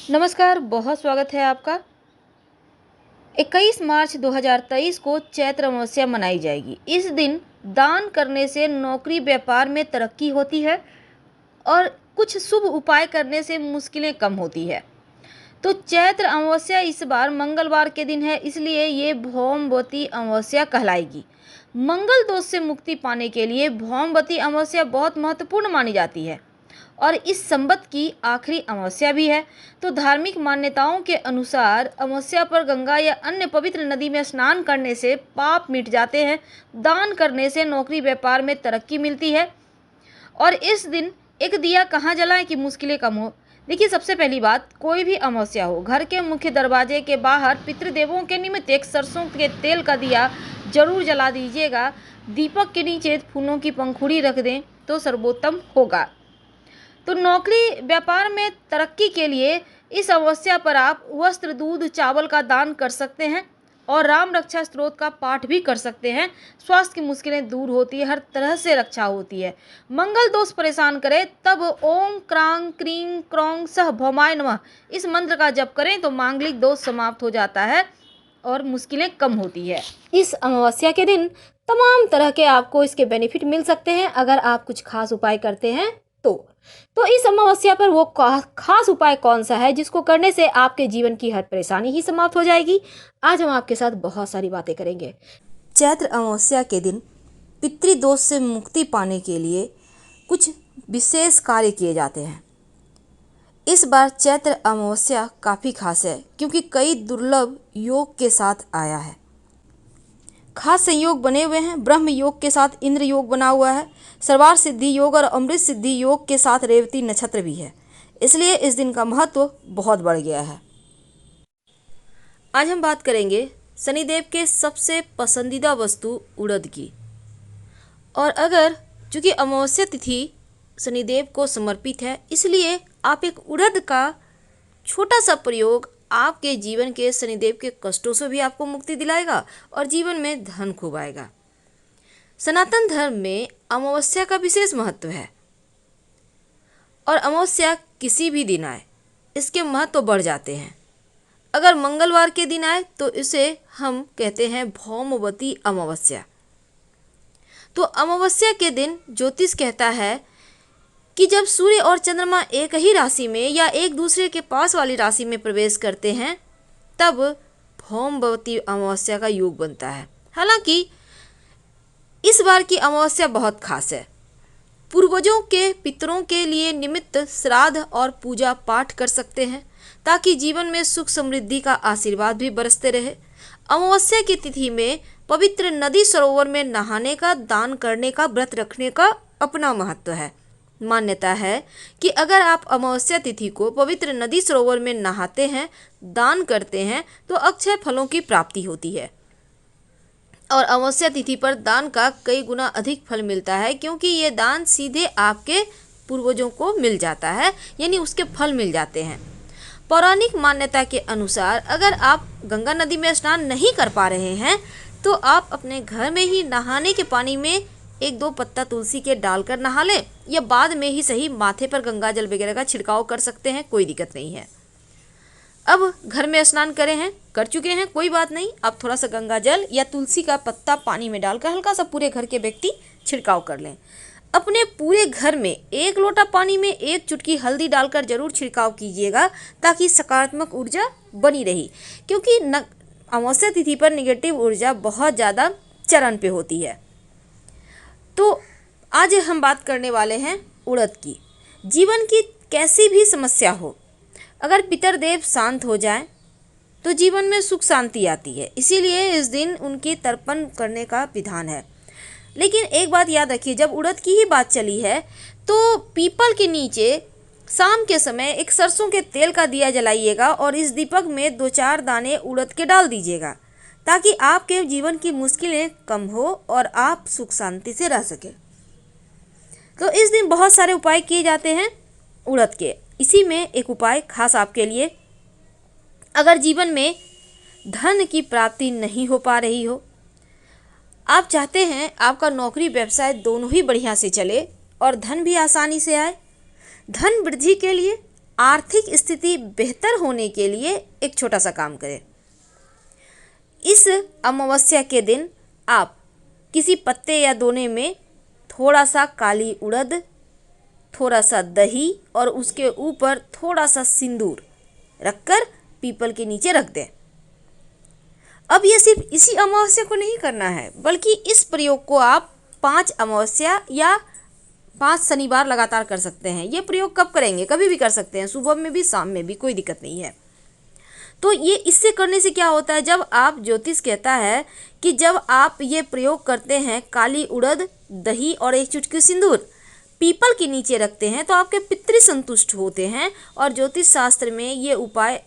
नमस्कार, बहुत स्वागत है आपका। 21 मार्च 2023 को चैत्र अमावस्या मनाई जाएगी। इस दिन दान करने से नौकरी व्यापार में तरक्की होती है और कुछ शुभ उपाय करने से मुश्किलें कम होती है। तो चैत्र अमावस्या इस बार मंगलवार के दिन है, इसलिए ये भौमवती अमावस्या कहलाएगी। मंगल दोष से मुक्ति पाने के लिए भौमवती अमावस्या बहुत महत्वपूर्ण मानी जाती है और इस संवत की आखिरी अमावस्या भी है। तो धार्मिक मान्यताओं के अनुसार अमावस्या पर गंगा या अन्य पवित्र नदी में स्नान करने से पाप मिट जाते हैं। दान करने से नौकरी व्यापार में तरक्की मिलती है। और इस दिन एक दिया कहाँ जलाएं कि मुश्किलें कम हो। देखिए, सबसे पहली बात, कोई भी अमावस्या हो, घर के मुख्य दरवाजे के बाहर पितृदेवों के निमित्त एक सरसों के तेल का दिया जरूर जला दीजिएगा। दीपक के नीचे फूलों की पंखुड़ी रख दें तो सर्वोत्तम होगा। तो नौकरी व्यापार में तरक्की के लिए इस अमावस्या पर आप वस्त्र, दूध, चावल का दान कर सकते हैं और राम रक्षा स्तोत्र का पाठ भी कर सकते हैं। स्वास्थ्य की मुश्किलें दूर होती है, हर तरह से रक्षा होती है। मंगल दोष परेशान करे तब ओम क्रांग क्रीं क्रौं सह भौमाय नमः इस मंत्र का जप करें तो मांगलिक दोष समाप्त हो जाता है और मुश्किलें कम होती है। इस अमावस्या के दिन तमाम तरह के आपको इसके बेनिफिट मिल सकते हैं अगर आप कुछ खास उपाय करते हैं तो इस अमावस्या पर वो खास उपाय कौन सा है जिसको करने से आपके जीवन की हर परेशानी ही समाप्त हो जाएगी। आज हम आपके साथ बहुत सारी बातें करेंगे। चैत्र अमावस्या के दिन पितृदोष से मुक्ति पाने के लिए कुछ विशेष कार्य किए जाते हैं। इस बार चैत्र अमावस्या काफ़ी खास है क्योंकि कई दुर्लभ योग के साथ आया है। खास संयोग बने हुए हैं। ब्रह्म योग के साथ इंद्र योग बना हुआ है। सर्वार सिद्धि योग और अमृत सिद्धि योग के साथ रेवती नक्षत्र भी है, इसलिए इस दिन का महत्व बहुत बढ़ गया है। आज हम बात करेंगे शनिदेव के सबसे पसंदीदा वस्तु उड़द की। और अगर चूंकि अमावस्या तिथि शनिदेव को समर्पित है, इसलिए आप एक उड़द का छोटा सा प्रयोग आपके जीवन के शनिदेव के कष्टों से भी आपको मुक्ति दिलाएगा और जीवन में धन खूब आएगा। सनातन धर्म में अमावस्या का विशेष महत्व है और अमावस्या किसी भी दिन आए इसके महत्व बढ़ जाते हैं। अगर मंगलवार के दिन आए तो इसे हम कहते हैं भौमवती अमावस्या। तो अमावस्या के दिन ज्योतिष कहता है कि जब सूर्य और चंद्रमा एक ही राशि में या एक दूसरे के पास वाली राशि में प्रवेश करते हैं तब भौमवती अमावस्या का योग बनता है। हालांकि इस बार की अमावस्या बहुत खास है। पूर्वजों के पितरों के लिए निमित्त श्राद्ध और पूजा पाठ कर सकते हैं ताकि जीवन में सुख समृद्धि का आशीर्वाद भी बरसते रहे। अमावस्या की तिथि में पवित्र नदी सरोवर में नहाने का, दान करने का, व्रत रखने का अपना महत्व है। मान्यता है कि अगर आप अमावस्या तिथि को पवित्र नदी सरोवर में नहाते हैं, दान करते हैं तो अक्षय फलों की प्राप्ति होती है और अमावस्या तिथि पर दान का कई गुना अधिक फल मिलता है क्योंकि ये दान सीधे आपके पूर्वजों को मिल जाता है, यानी उसके फल मिल जाते हैं। पौराणिक मान्यता के अनुसार अगर आप गंगा नदी में स्नान नहीं कर पा रहे हैं तो आप अपने घर में ही नहाने के पानी में 1-2 पत्ता तुलसी के डालकर नहा लें या बाद में ही सही माथे पर गंगा जल वगैरह का छिड़काव कर सकते हैं, कोई दिक्कत नहीं है। अब घर में स्नान कर चुके हैं, कोई बात नहीं। अब थोड़ा सा गंगा जल या तुलसी का पत्ता पानी में डालकर हल्का सा पूरे घर के व्यक्ति छिड़काव कर लें। अपने पूरे घर में 1 लोटा पानी में 1 चुटकी हल्दी डालकर जरूर छिड़काव कीजिएगा ताकि सकारात्मक ऊर्जा बनी रही, क्योंकि अमावस्या तिथि पर निगेटिव ऊर्जा बहुत ज़्यादा चरण पे होती है। तो आज हम बात करने वाले हैं उड़द की। जीवन की कैसी भी समस्या हो, अगर पितरदेव शांत हो जाएं तो जीवन में सुख शांति आती है, इसीलिए इस दिन उनकी तर्पण करने का विधान है। लेकिन एक बात याद रखिए, जब उड़द की ही बात चली है तो पीपल के नीचे शाम के समय एक सरसों के तेल का दिया जलाइएगा और इस दीपक में 2-4 दाने उड़द के डाल दीजिएगा ताकि आपके जीवन की मुश्किलें कम हो और आप सुख शांति से रह सकें। तो इस दिन बहुत सारे उपाय किए जाते हैं उड़द के। इसी में एक उपाय खास आपके लिए, अगर जीवन में धन की प्राप्ति नहीं हो पा रही हो, आप चाहते हैं आपका नौकरी व्यवसाय दोनों ही बढ़िया से चले और धन भी आसानी से आए, धन वृद्धि के लिए आर्थिक स्थिति बेहतर होने के लिए एक छोटा सा काम करें। इस अमावस्या के दिन आप किसी पत्ते या दोने में थोड़ा सा काली उड़द, थोड़ा सा दही और उसके ऊपर थोड़ा सा सिंदूर रखकर पीपल के नीचे रख दें। अब यह सिर्फ इसी अमावस्या को नहीं करना है, बल्कि इस प्रयोग को आप 5 अमावस्या या 5 शनिवार लगातार कर सकते हैं। ये प्रयोग कब करेंगे? कभी भी कर सकते हैं, सुबह में भी, शाम में भी, कोई दिक्कत नहीं है। तो ये इससे करने से क्या होता है, जब आप, ज्योतिष कहता है कि जब आप ये प्रयोग करते हैं, काली उड़द, दही और एक चुटकी सिंदूर पीपल के नीचे रखते हैं, तो आपके पितृ संतुष्ट होते हैं। और ज्योतिष शास्त्र में ये उपाय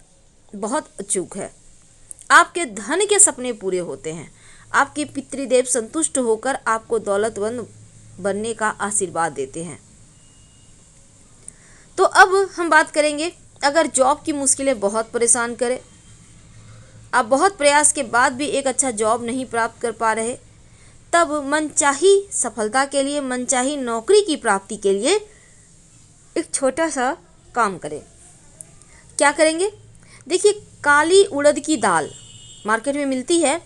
बहुत अचूक है। आपके धन के सपने पूरे होते हैं। आपके पितृदेव संतुष्ट होकर आपको दौलतमंद बनने का आशीर्वाद देते हैं। तो अब हम बात करेंगे, अगर जॉब की मुश्किलें बहुत परेशान करें, आप बहुत प्रयास के बाद भी एक अच्छा जॉब नहीं प्राप्त कर पा रहे, तब मनचाही सफलता के लिए, मनचाही नौकरी की प्राप्ति के लिए एक छोटा सा काम करें। क्या करेंगे? देखिए, काली उड़द की दाल मार्केट में मिलती है।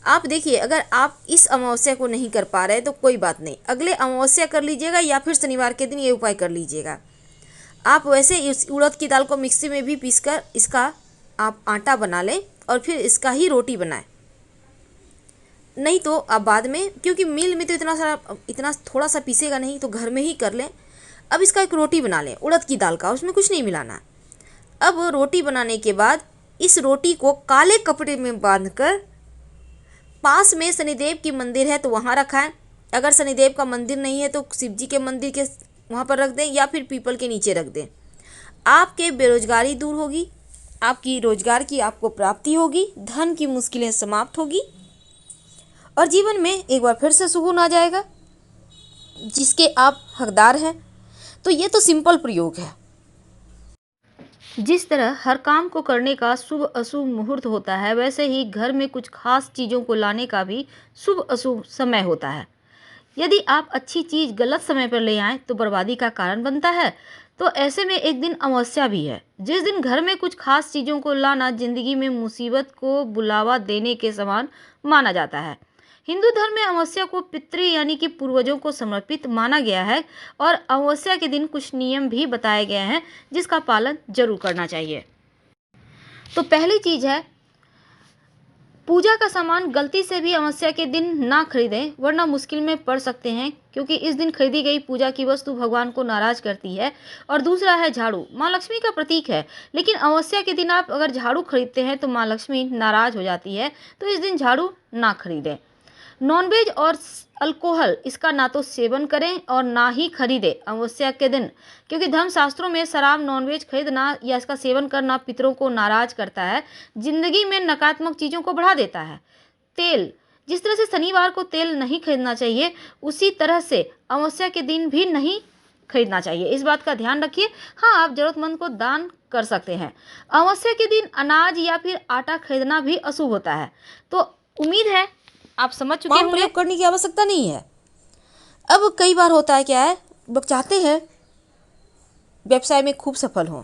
आप देखिए, अगर आप इस अमावस्या को नहीं कर पा रहे तो कोई बात नहीं, अगले अमावस्या कर लीजिएगा या फिर शनिवार के दिन ये उपाय कर लीजिएगा। आप वैसे इस उड़द की दाल को मिक्सी में भी पीसकर इसका आप आटा बना लें और फिर इसका ही रोटी बनाएं। नहीं तो आप बाद में, क्योंकि मिल में तो इतना थोड़ा सा पीसेगा नहीं, तो घर में ही कर लें। अब इसका एक रोटी बना लें उड़द की दाल का, उसमें कुछ नहीं मिलाना। अब रोटी बनाने के बाद इस रोटी को काले कपड़े में बांधकर पास में शनिदेव की मंदिर है तो वहाँ रखाएं। अगर शनिदेव का मंदिर नहीं है तो शिव जी के मंदिर के वहाँ पर रख दें या फिर पीपल के नीचे रख दें। आपके बेरोजगारी दूर होगी, आपकी रोजगार की आपको प्राप्ति होगी, धन की मुश्किलें समाप्त होगी और जीवन में एक बार फिर से सुकून आ जाएगा जिसके आप हकदार हैं। तो ये तो सिंपल प्रयोग है। जिस तरह हर काम को करने का शुभ अशुभ मुहूर्त होता है, वैसे ही घर में कुछ खास चीज़ों को लाने का भी शुभ अशुभ समय होता है। यदि आप अच्छी चीज़ गलत समय पर ले आएँ तो बर्बादी का कारण बनता है। तो ऐसे में एक दिन अमावस्या भी है, जिस दिन घर में कुछ खास चीज़ों को लाना जिंदगी में मुसीबत को बुलावा देने के समान माना जाता है। हिंदू धर्म में अमावस्या को पितृ यानी कि पूर्वजों को समर्पित माना गया है और अमावस्या के दिन कुछ नियम भी बताए गए हैं जिसका पालन जरूर करना चाहिए। तो पहली चीज़ है, पूजा का सामान गलती से भी अमावस्या के दिन ना खरीदें, वरना मुश्किल में पड़ सकते हैं, क्योंकि इस दिन खरीदी गई पूजा की वस्तु भगवान को नाराज करती है। और दूसरा है झाड़ू, माँ लक्ष्मी का प्रतीक है, लेकिन अमावस्या के दिन आप अगर झाड़ू खरीदते हैं तो माँ लक्ष्मी नाराज हो जाती है, तो इस दिन झाड़ू ना खरीदें। नॉनवेज और अल्कोहल इसका ना तो सेवन करें और ना ही खरीदें अमावस्या के दिन, क्योंकि धर्मशास्त्रों में शराब, नॉनवेज खरीदना या इसका सेवन करना पितरों को नाराज करता है, जिंदगी में नकारात्मक चीज़ों को बढ़ा देता है। तेल, जिस तरह से शनिवार को तेल नहीं खरीदना चाहिए, उसी तरह से अमावस्या के दिन भी नहीं खरीदना चाहिए। इस बात का ध्यान रखिए। हाँ, आप जरूरतमंद को दान कर सकते हैं। अमावस्या के दिन अनाज या फिर आटा खरीदना भी अशुभ होता है। तो उम्मीद है आप समझ चुके होंगे। प्रयोग करने की आवश्यकता नहीं है। अब कई बार होता है, क्या है, लोग चाहते हैं व्यवसाय में खूब सफल हों,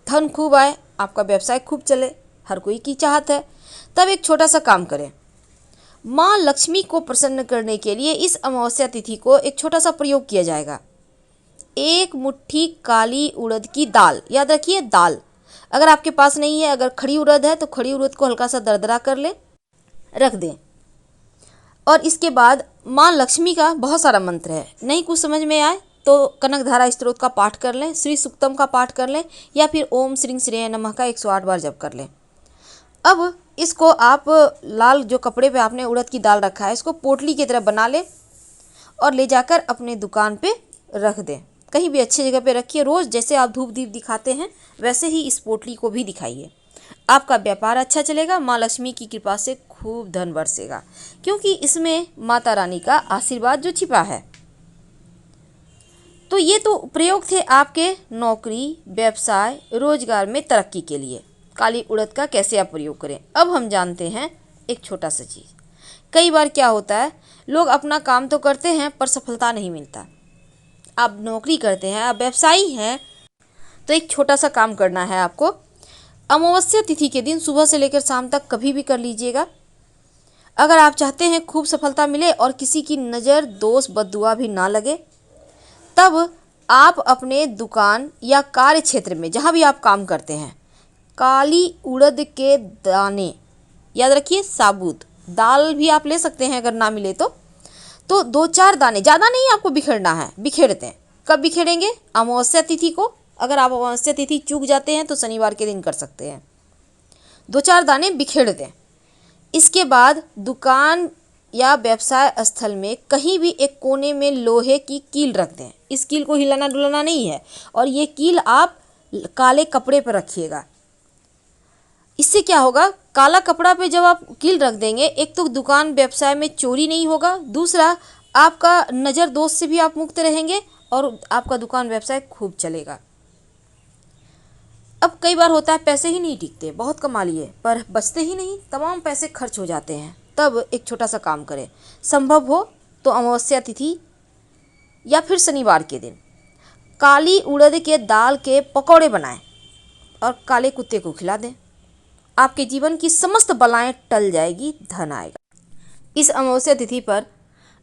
धन खूब आए, आपका व्यवसाय खूब चले, हर कोई की चाहत है। तब एक छोटा सा काम करें। माँ लक्ष्मी को प्रसन्न करने के लिए इस अमावस्या तिथि को एक छोटा सा प्रयोग किया जाएगा। 1 मुट्ठी काली उड़द की दाल, याद रखिए दाल, अगर आपके पास नहीं है, अगर खड़ी उड़द है तो खड़ी उड़द को हल्का सा दरदरा कर लें, रख दें। और इसके बाद माँ लक्ष्मी का बहुत सारा मंत्र है, नहीं कुछ समझ में आए तो कनकधारा स्तोत्र का पाठ कर लें, श्री सुक्तम का पाठ कर लें या फिर ओम श्री श्रेय नमः का 108 बार जप कर लें। अब इसको आप लाल जो कपड़े पे आपने उड़द की दाल रखा है, इसको पोटली की तरह बना लें और ले जाकर अपने दुकान पे रख दें। कहीं भी अच्छी जगह पे रखिए। रोज़ जैसे आप धूप दीप दिखाते हैं वैसे ही इस पोटली को भी दिखाइए। आपका व्यापार अच्छा चलेगा, माँ लक्ष्मी की कृपा से खूब धन बरसेगा, क्योंकि इसमें माता रानी का आशीर्वाद जो छिपा है। तो ये तो प्रयोग थे आपके नौकरी, व्यवसाय, रोजगार में तरक्की के लिए काली उड़द का कैसे आप प्रयोग करें। अब हम जानते हैं एक छोटा सा चीज़। कई बार क्या होता है, लोग अपना काम तो करते हैं पर सफलता नहीं मिलता। आप नौकरी करते हैं, आप व्यवसायी हैं, तो एक छोटा सा काम करना है आपको। अमावस्या तिथि के दिन सुबह से लेकर शाम तक कभी भी कर लीजिएगा। अगर आप चाहते हैं खूब सफलता मिले और किसी की नज़र दोष बददुआ भी ना लगे, तब आप अपने दुकान या कार्य क्षेत्र में जहाँ भी आप काम करते हैं, काली उड़द के दाने, याद रखिए साबुत दाल भी आप ले सकते हैं अगर ना मिले तो 2-4 दाने, ज़्यादा नहीं आपको बिखेरना है। बिखेरते हैं कब बिखेरेंगे? अमावस्या तिथि को। अगर आप अमावस्या तिथि चूक जाते हैं तो शनिवार के दिन कर सकते हैं। 2-4 दाने बिखेर दें। इसके बाद दुकान या व्यवसाय स्थल में कहीं भी एक कोने में लोहे की कील रख दें। इस कील को हिलाना डुलाना नहीं है, और ये कील आप काले कपड़े पर रखिएगा। इससे क्या होगा, काला कपड़ा पे जब आप कील रख देंगे, एक तो दुकान व्यवसाय में चोरी नहीं होगा, दूसरा आपका नज़र दोष से भी आप मुक्त रहेंगे और आपका दुकान व्यवसाय खूब चलेगा। अब कई बार होता है पैसे ही नहीं टिकते, बहुत कमा लिए पर बचते ही नहीं, तमाम पैसे खर्च हो जाते हैं। तब एक छोटा सा काम करें, संभव हो तो अमावस्या तिथि या फिर शनिवार के दिन काली उड़द के दाल के पकौड़े बनाएं और काले कुत्ते को खिला दें। आपके जीवन की समस्त बलाएं टल जाएगी, धन आएगा। इस अमावस्या तिथि पर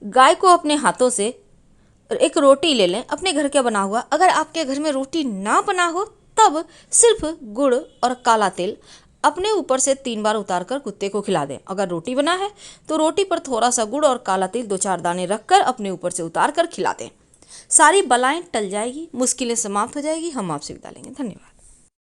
गाय को अपने हाथों से एक रोटी ले लें, अपने घर का बना हुआ। अगर आपके घर में रोटी ना बना हो तब सिर्फ गुड़ और काला तेल अपने ऊपर से 3 बार उतारकर कुत्ते को खिला दें। अगर रोटी बना है तो रोटी पर थोड़ा सा गुड़ और काला तेल 2-4 दाने रखकर अपने ऊपर से उतार कर खिला दें। सारी बलाएं टल जाएगी, मुश्किलें समाप्त हो जाएगी। हम आपसे विदा लेंगे। धन्यवाद।